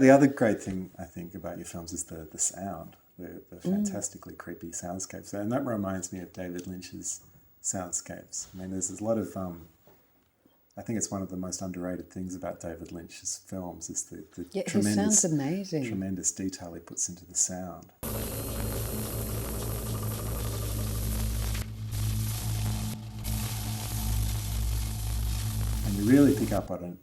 The other great thing I think about your films is the sound, the fantastically creepy soundscapes. And that reminds me of David Lynch's soundscapes. I mean, there's a lot of... I think it's one of the most underrated things about David Lynch's films is the his sound's amazing. Tremendous detail he puts into the sound. And you really pick up on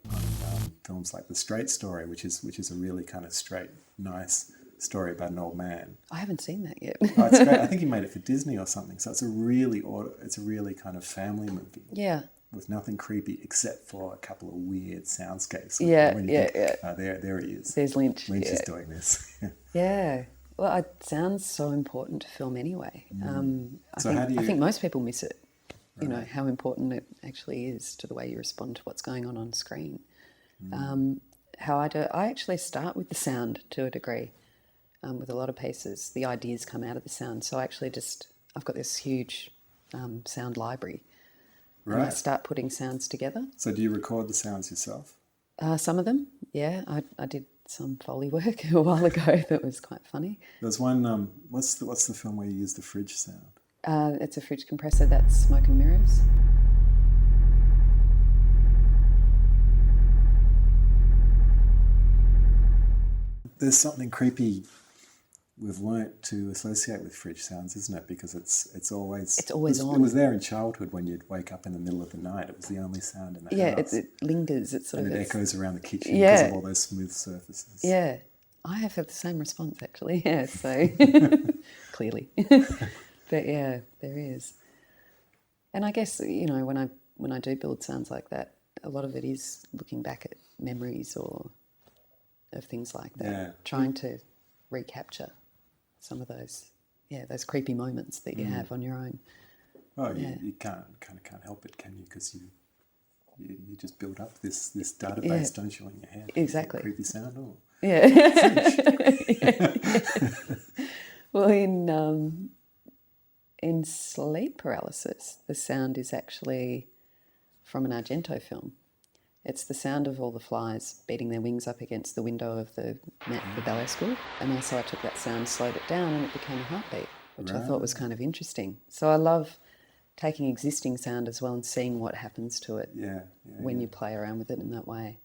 films like The Straight Story, which is a really kind of straight, nice story about an old man. I haven't seen that yet. Oh, it's great. I think he made it for Disney or something. So it's a really kind of family movie. Yeah. With nothing creepy except for a couple of weird soundscapes. There he is. There's Lynch. Lynch is doing this. Yeah. Well, it sounds so important to film anyway. I think most people miss it. Right. You know, how important it actually is to the way you respond to what's going on screen. How I do, I actually start with the sound to a degree. With a lot of pieces, the ideas come out of the sound. So I've got this huge sound library. Right. And I start putting sounds together. So do you record the sounds yourself? Some of them, yeah. I did some Foley work a while ago that was quite funny. There's one, what's the film where you use the fridge sound? It's a fridge compressor, that's Smoke and Mirrors. There's something creepy we've learnt to associate with fridge sounds, isn't it? Because it's always on. It was there in childhood when you'd wake up in the middle of the night. It was the only sound in the house. Yeah, it lingers. It echoes around the kitchen because of all those smooth surfaces. Yeah, I have had the same response actually. Yeah, so clearly, but yeah, there is. And I guess when I do build sounds like that, a lot of it is looking back at memories or of things like that, trying to recapture some of those creepy moments that you have on your own. Oh, you can't help it, can you? Because you just build up this database, don't you, in your head? Exactly. Creepy sound. Oh. Yeah. Well, in Sleep Paralysis, the sound is actually from an Argento film. It's the sound of all the flies beating their wings up against the window of the ballet school. And I took that sound, slowed it down, and it became a heartbeat, which I thought was kind of interesting. So I love taking existing sound as well and seeing what happens to it when you play around with it in that way.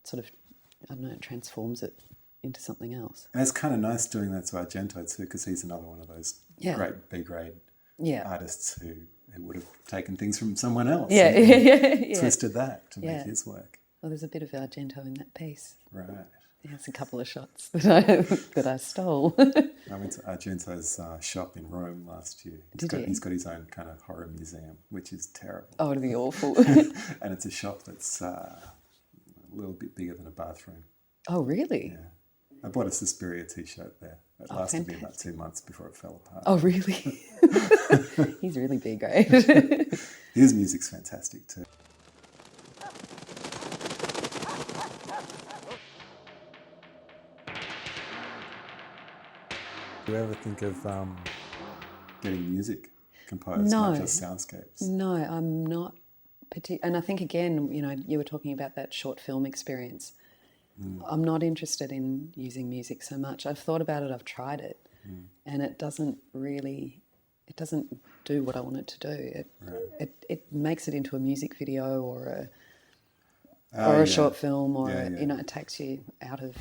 It sort of, I don't know, it transforms it into something else. And it's kind of nice doing that to Argento too, because he's another one of those great B-grade artists who would have taken things from someone else and twisted that to make his work. Well, there's a bit of Argento in that piece. Right. Yeah, it's a couple of shots that I stole. I went to Argento's shop in Rome last year. He's got his own kind of horror museum, which is terrible. Oh, it'd be awful. And it's a shop that's a little bit bigger than a bathroom. Oh, really? Yeah. I bought a Suspiria T-shirt there. It lasted me about 2 months before it fell apart. Oh, really? He's really big, right? His music's fantastic too. Do you ever think of getting music composed, not just soundscapes? No, I'm not. And I think, again, you were talking about that short film experience. I'm not interested in using music so much. I've thought about it, I've tried it, and it doesn't do what I want it to do. It makes it into a music video or a short film, or it takes you out of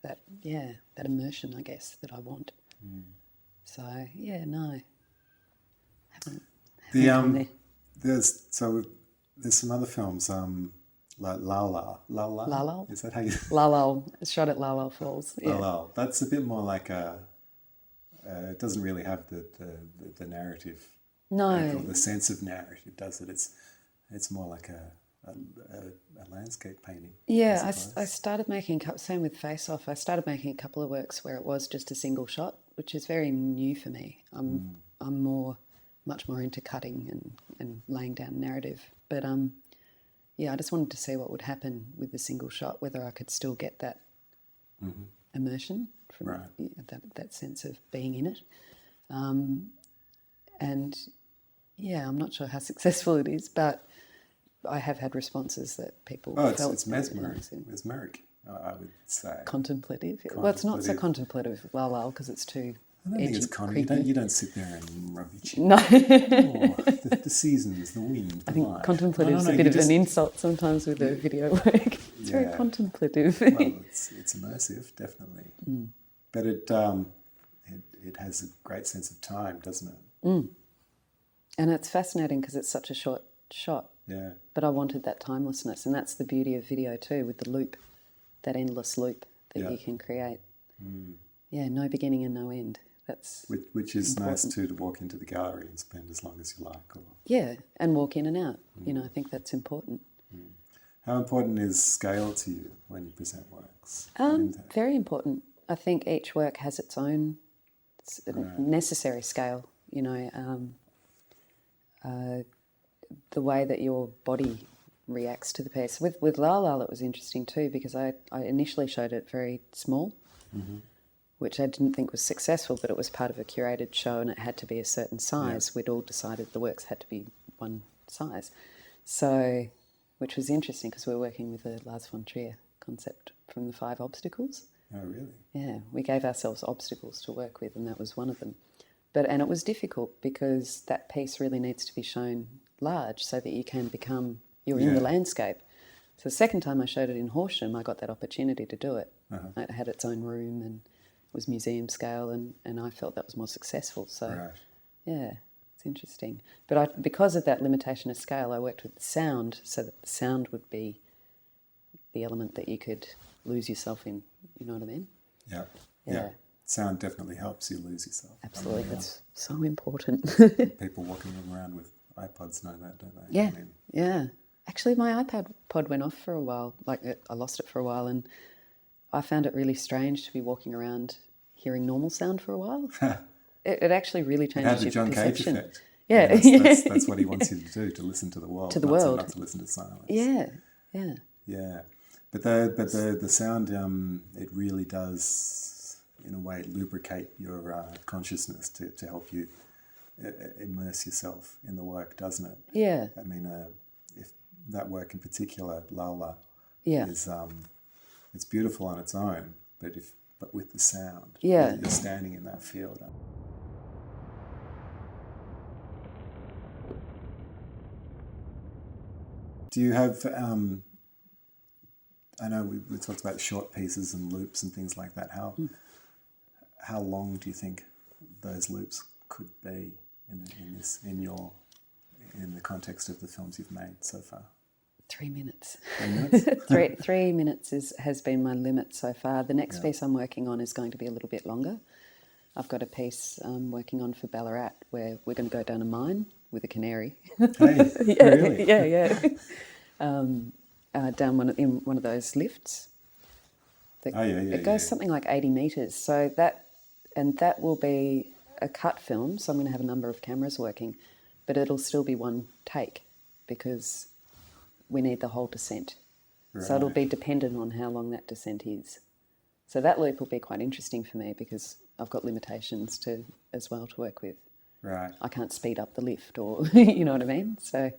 that immersion, I guess, that I want. So no, haven't there's some other films. Like La La. Is that how you... La La. Shot at La La Falls. Yeah. La La. That's a bit more like it doesn't really have the narrative. No. The sense of narrative, does it? It's more like a landscape painting. Yeah, I started making, same with Face Off, I started making a couple of works where it was just a single shot, which is very new for me. I'm much more into cutting and laying down narrative. But I just wanted to see what would happen with the single shot, whether I could still get that immersion from that sense of being in it. And I'm not sure how successful it is, but I have had responses that people felt... it's mesmeric. I would say. Contemplative. Well, it's not so contemplative, lal, because it's too I don't think it's creepy. you don't sit there and rub your chin. No. Oh, the seasons, the wind, the I think light. contemplative is a bit of an insult sometimes with the video work. It's very contemplative. Well, it's immersive, definitely. But it has a great sense of time, doesn't it? And it's fascinating because it's such a short shot. Yeah. But I wanted that timelessness, and that's the beauty of video too, with the loop, that endless loop that you can create. Yeah, no beginning and no end. That's which is important. nice too, to walk into the gallery and spend as long as you like. Yeah, and walk in and out. You know, I think that's important. How important is scale to you when you present works? Very important. I think each work has its own necessary scale. You know, the way that your body reacts to the piece. With Lal, it was interesting too, because I initially showed it very small, which I didn't think was successful, but it was part of a curated show and it had to be a certain size. We'd all decided the works had to be one size. So, which was interesting because we were working with the Lars von Trier concept from the 5 obstacles. Oh, really? Yeah, we gave ourselves obstacles to work with, and that was one of them. And it was difficult because that piece really needs to be shown large so that you can become, you're in the landscape. So the second time I showed it in Horsham, I got that opportunity to do it. It had its own room and it was museum scale, and I felt that was more successful. So, yeah, it's interesting. But because of that limitation of scale, I worked with the sound so that the sound would be the element that you could lose yourself in. You know what I mean? Yeah. Sound definitely helps you lose yourself. Absolutely, that's so important. People walking around with iPods know that, don't they? Yeah, yeah. Actually, my iPod went off for a while. I lost it for a while, and I found it really strange to be walking around hearing normal sound for a while. It actually really changes your John perception. Cage effect. Yeah, that's what he wants you to do, to listen to the world, not to listen to silence. Yeah. But the sound, it really does, in a way, lubricate your consciousness to help you immerse yourself in the work, doesn't it? Yeah. I mean, if that work in particular, Lala, is it's beautiful on its own, but with the sound, you're standing in that field. Do you have? I know we talked about short pieces and loops and things like that. How long do you think those loops could be in the context of the films you've made so far? 3 minutes. 3 minutes? 3 minutes has been my limit so far. The next piece I'm working on is going to be a little bit longer. I've got a piece I'm working on for Ballarat where we're going to go down a mine with a canary. Hey, really? Yeah. Down in one of those lifts. It goes something like 80 metres. So that will be a cut film. So I'm going to have a number of cameras working, but it'll still be one take because we need the whole descent. Right. So it'll be dependent on how long that descent is. So that loop will be quite interesting for me because I've got limitations as well to work with. Right. I can't speed up the lift or, you know what I mean? So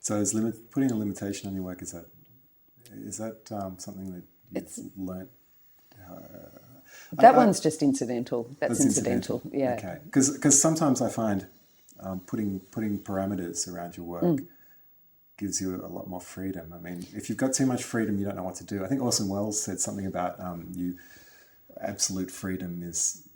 is putting a limitation on your work, is that something that you've learnt? That one's just incidental. That's incidental. Yeah. Okay. Because sometimes I find putting parameters around your work gives you a lot more freedom. I mean, if you've got too much freedom, you don't know what to do. I think Orson Welles said something about absolute freedom is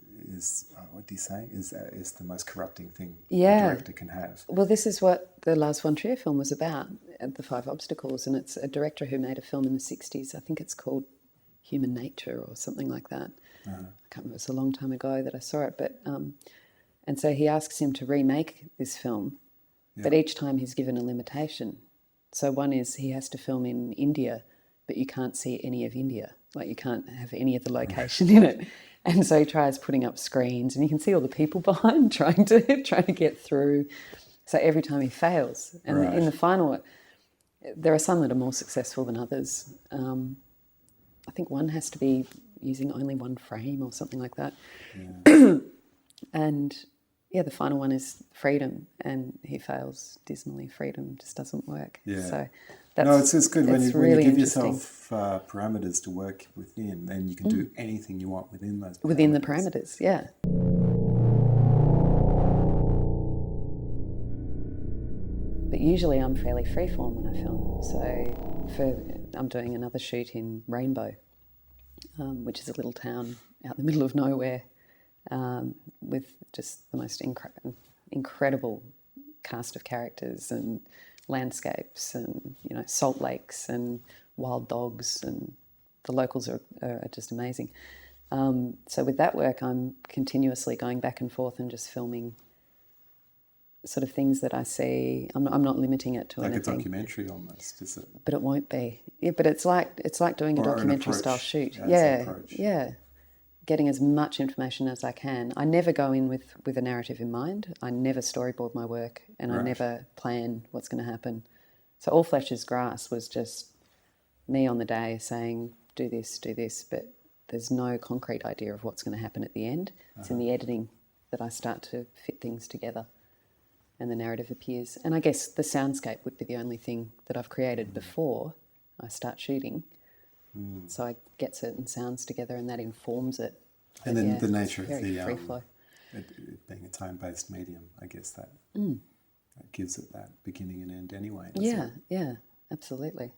what do you say? Is the most corrupting thing a director can have. Well, this is what the Lars von Trier film was about, the 5 obstacles, and it's a director who made a film in the 60s. I think it's called Human Nature or something like that. I can't remember. It was a long time ago that I saw it, but and so he asks him to remake this film, but each time he's given a limitation. So one is he has to film in India, but you can't see any of India. Like you can't have any of the location in it. And so he tries putting up screens and you can see all the people behind trying to get through. So every time he fails. And in the final, there are some that are more successful than others. I think one has to be using only one frame or something like that. Yeah. And the final one is freedom, and he fails dismally. Freedom just doesn't work. Yeah. So No, it's good when it's you really give interesting. yourself parameters to work within, then you can do anything you want within those parameters. Within the parameters, yeah. But usually I'm fairly freeform when I film. So I'm doing another shoot in Rainbow, which is a little town out in the middle of nowhere, with just the most incredible cast of characters and landscapes and, you know, salt lakes and wild dogs, and the locals are just amazing. So with that work, I'm continuously going back and forth and just filming sort of things that I see. I'm not limiting it to Like anything. a documentary almost, is it? But it won't be. Yeah, but it's like doing a Or an documentary approach. style shoot. Yeah, it's an approach. Yeah. Getting as much information as I can. I never go in with a narrative in mind. I never storyboard my work, and I Right. never plan what's going to happen. So All Flesh is Grass was just me on the day saying, do this, but there's no concrete idea of what's going to happen at the end. It's in the editing that I start to fit things together and the narrative appears. And I guess the soundscape would be the only thing that I've created before I start shooting. So I get certain sounds together and that informs it. And then the nature of very the free flow. it being a time-based medium, I guess that gives it that beginning and end anyway. Doesn't Yeah, it? yeah, absolutely.